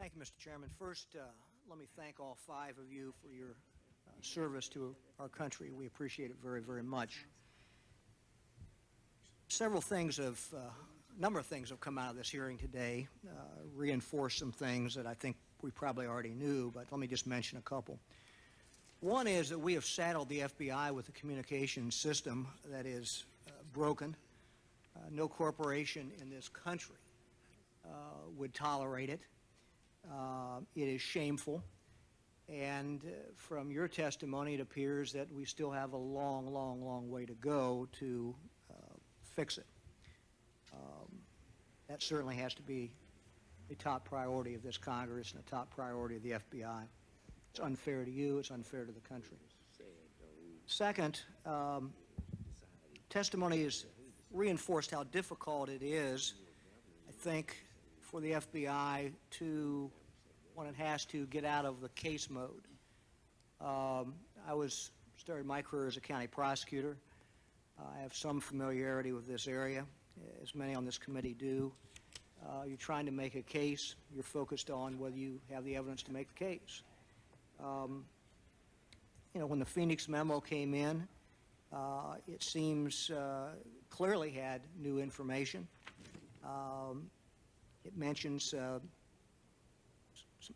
Thank you, Mr. Chairman. First, let me thank all 5 of you for your service to our country. We appreciate it very, very much. Several things have, a number of things have come out of this hearing today, reinforce some things that I think we probably already knew, but let me just mention a couple. One is that we have saddled the FBI with a communications system that is broken. No corporation in this country would tolerate it. It is shameful, and from your testimony it appears that we still have a long way to go to fix it. That certainly has to be a top priority of this Congress and a top priority of the FBI. It's unfair to you, it's unfair to the country. Second, testimony has reinforced how difficult it is, I think, for the FBI to, when it has to, get out of the case mode. I started my career as a county prosecutor. I have some familiarity with this area, as many on this committee do. You're trying to make a case. You're focused on whether you have the evidence to make the case. You know, when the Phoenix memo came in, it seems clearly had new information. It mentions some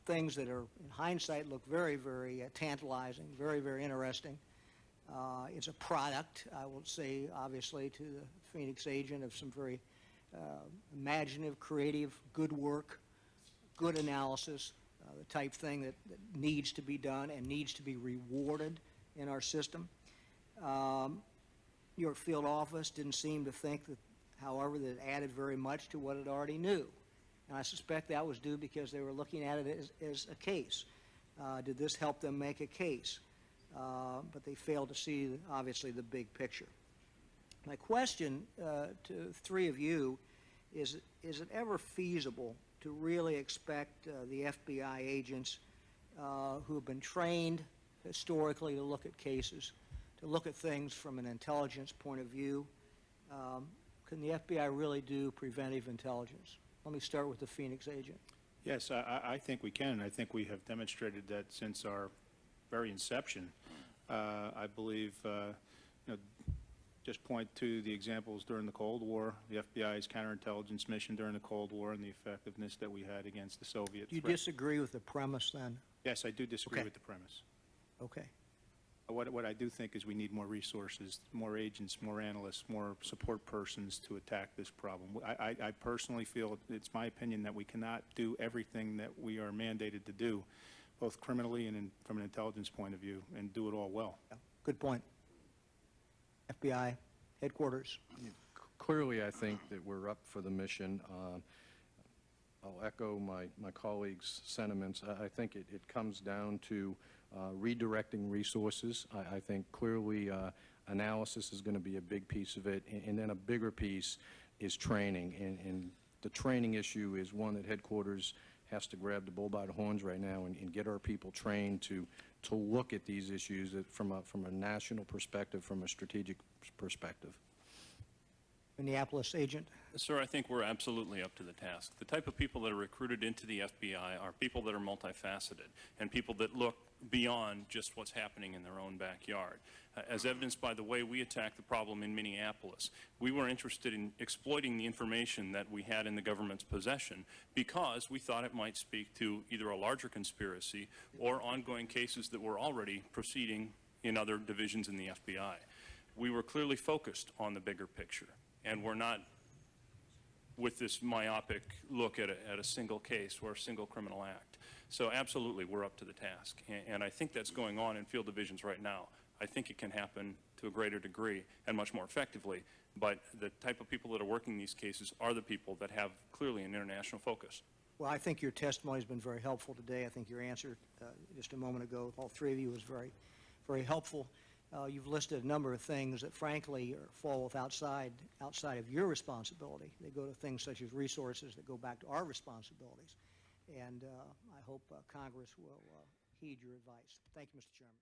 things that are, in hindsight, look very, very tantalizing, very, very interesting. It's a product, I will say, obviously, to the Phoenix agent of some very imaginative, creative, good work, good analysis, the type thing that needs to be done and needs to be rewarded in our system. Your field office didn't seem to think that, however, that it added very much to what it already knew. And I suspect that was due because they were looking at it as a case. Did this help them make a case? But they failed to see, obviously, the big picture. My question to 3 of you is it ever feasible to really expect the FBI agents who have been trained historically to look at cases, to look at things from an intelligence point of view? Can the FBI really do preventive intelligence? Let me start with the Phoenix agent. Yes, I think we can. I think we have demonstrated that since our very inception. I believe, just point to the examples during the Cold War, the FBI's counterintelligence mission during the Cold War, and the effectiveness that we had against the Soviet threat. Do you disagree with the premise, then? Yes, I do disagree with the premise. Okay. What I do think is we need more resources, more agents, more analysts, more support persons to attack this problem. I personally feel, it's my opinion, that we cannot do everything that we are mandated to do, both criminally and from an intelligence point of view, and do it all well. Yeah. Good point. FBI headquarters. Clearly, I think that we're up for the mission. I'll echo my colleagues' sentiments. I think it comes down to redirecting resources. I think clearly analysis is going to be a big piece of it, and then a bigger piece is training. And the training issue is one that headquarters has to grab the bull by the horns right now and get our people trained to look at these issues from a national perspective, from a strategic perspective. Minneapolis agent. Sir, I think we're absolutely up to the task. The type of people that are recruited into the FBI are people that are multifaceted and people that look beyond just what's happening in their own backyard. As evidenced by the way we attacked the problem in Minneapolis, we were interested in exploiting the information that we had in the government's possession because we thought it might speak to either a larger conspiracy or ongoing cases that were already proceeding in other divisions in the FBI. We were clearly focused on the bigger picture, and we're not with this myopic look at a single case or a single criminal act. So absolutely, we're up to the task. And I think that's going on in field divisions right now. I think it can happen to a greater degree and much more effectively, but the type of people that are working these cases are the people that have clearly an international focus. Well, I think your testimony has been very helpful today. I think your answer just a moment ago, all 3 of you, was very, very helpful. You've listed a number of things that, frankly, fall outside of your responsibility. They go to things such as resources that go back to our responsibilities. And I hope Congress will heed your advice. Thank you, Mr. Chairman.